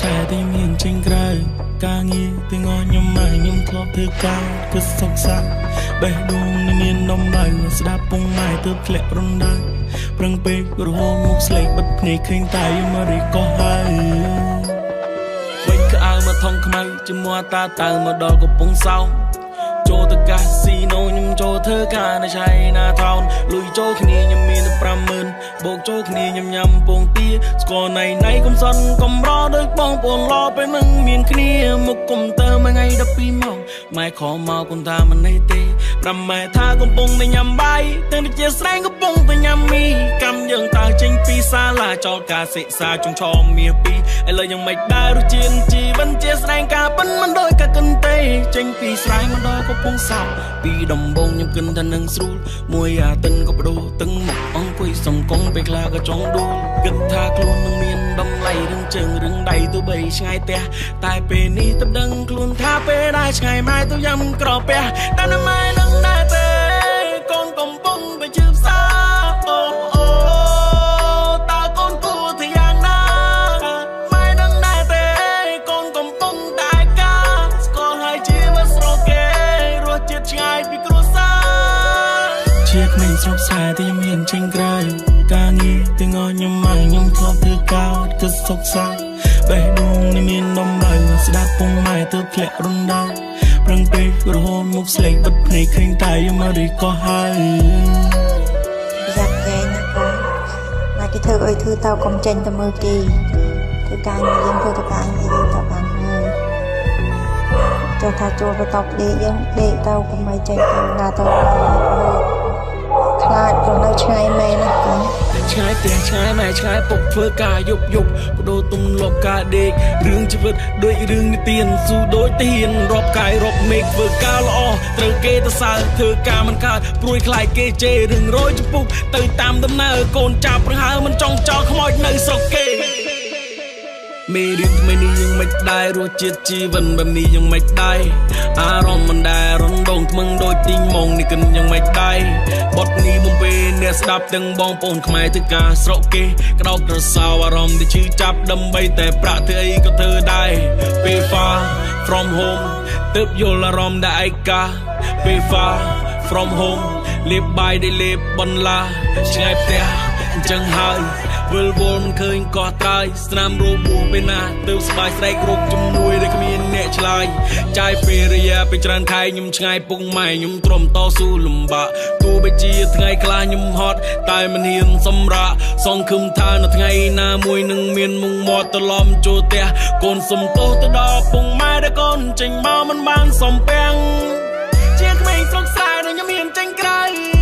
សាយតែមានចេញក្រៅការងារទាំងអស់ខ្ញុំមកខ្ញុំធ្លាប់ធ្វើការគិតសុខសាន្តបេះដូងនឹងមាននំដៅស្ដាប់ពងម៉ែទៅធ្លាក់រំដៅប្រឹងពេករហូតមុខស្លេកបិទភ្នែកឃើញតែមករីកោះហើយវិញក្អៅមកថងខ្មៅជាមួយតាតៅមកដល់កំពង់សោមចូលទៅកាស៊ីណូខ្ញុំចូលធ្វើការនៅឆៃណាថោនលុយចូលគ្នាខ្ញុំមានតែ50000បូកចូលគ្នាខ្ញុំញ៉ាំពងទាស្គាល់ណៃកំសន់កំរដូចបងប្អូនឡពេលនឹងមានគ្នាមុខកុំទើមួយថ្ងៃ12ម៉ោងម៉ែខំមកគុំតាមិនអីទេប្រាំម៉ែថាកំពុងតែញ៉ាំបាយទាំងជាស្រែងកំពុងតែញ៉ាំមីកម្មយើងតើចេញពីសាលាចោលការសិក្សាជងឆោមមាសពីឥឡូវយ៉ាងម៉េចដែររសជាតិជីវិតជាស្រែងការប៉ិនមិនដូចកាកិនទេចេញពីស្រែងមកដល់កំពង់សោមពីដំបងខ្ញុំគិនថានឹងស្រួលមួយអាទិនក៏បដូរទឹងមកអង្គុយសំកងពេលខ្លះក៏ចង់ដួលគិតថាខ្លួននឹងមានតម្លៃរឿងជើងរឿងដៃទៅបីឆ្ងាយផ្ទះតែពេលនេះទៅដឹងខ្លួនថាពេលដែរឆ្ងាយម៉ែទៅយ៉ាំក្រពះតែនៅម៉ែនឹងដែរទេកូនកំពុងទៅជឿផ្សាអូអូតើកូនគួរទៅយ៉ាងណាម៉ែនឹងដែរទេកូនកំពុងតែការស្គាល់ហើយជាមកស្រកគេរសជាតិឆ្ងាយពីគ្រួសារជាក្មេងស្រុកស្រែតែខ្ញុំមានចេញក្រៅការងារទាំងអស់ខ្ញុំមកខ្ញុំធ្លាប់ធ្វើការគិតសុខសាន្តបេះដូងនេះមាននំដៅស្ដាប់ពងម៉ែទៅធ្លាក់រំដៅប្រឹងពេករហូតមុខស្លេកបិទភ្នែកឃើញតែមករីកោះហើយយ៉ាប់គេណាកូនមកគេធ្វើអុយធ្វើតើកុំចេញទៅមើលគេធ្វើការយើងធ្វើទៅការងារយើងទៅបានហើយចូលថាចូលទៅតបដេកយើងដេកទៅកុំឲ្យចេញទៅណាទៅខ្លាចទៅនៅឆ្ងាយមែនណាកូនឆ្ងាយផ្ទះឆ្ងាយម៉ែឆ្ងាយពុកធ្វើការយប់បដូរទំលប់ការដេករឿងជីវិតដូចរឿងនិទានស៊ូដូចទានរាប់កាយរាប់មេឃធ្វើការល្អត្រូវគេទៅសើធ្វើការមិនកើតព្រួយខ្លាយគេជេររឿងរយចំពុកទៅតាមដំណើរកូនចាប់ប្រហើមិនចង់ចោលខ្មោចនៅស្រុកគេមេរៀនថ្មីនេះยังមិនដែររសជាតិជីវិតបែបនេះยังមិនដែរអារម្មណ៍មិនដែររំដងថ្មឹងដូចទីងម៉ងនេះគិនยังមិនដែរបទនេះបំពេអ្នកស្ដាប់ទាំងបងប្អូនខ្មែរធ្វើការស្រុកគេក្តោបក្រសោអារម្មណ៍ដែលឈឺចាប់ដើម្បីតែប្រាក់ធ្វើអីក៏ធ្វើដែរពេល far from home ទើបយល់អារម្មណ៍ដែលឯកាពេល far from home លេបបាយដែលលេបបន្លាឆ្ងាយផ្ទះអញ្ចឹងហើយវិលវល់មិនឃើញកោះត្រើយស្នាមរបួសពេលណាទៅស្បាយស្រែករកជំនួយដែលគ្មានអ្នកឆ្លើយចាយពេលរយៈពេលច្រើនខែខ្ញុំឆ្ងាយពុកម៉ែខ្ញុំទ្រាំតស៊ូលំបាកទោះបីជាថ្ងៃខ្លះខ្ញុំហត់តែមិនហ៊ានសម្រាកសង្ឃឹមថានៅថ្ងៃណាមួយនឹងមានមុខមាត់ត្រឡប់ចូលផ្ទះកូនសុំទោសទៅដល់ពុកម៉ែដែលកូនចេញមកមិនបានសំពាំងជាក្មេងស្រុកស្រែដែលខ្ញុំមានចេញក្រៅ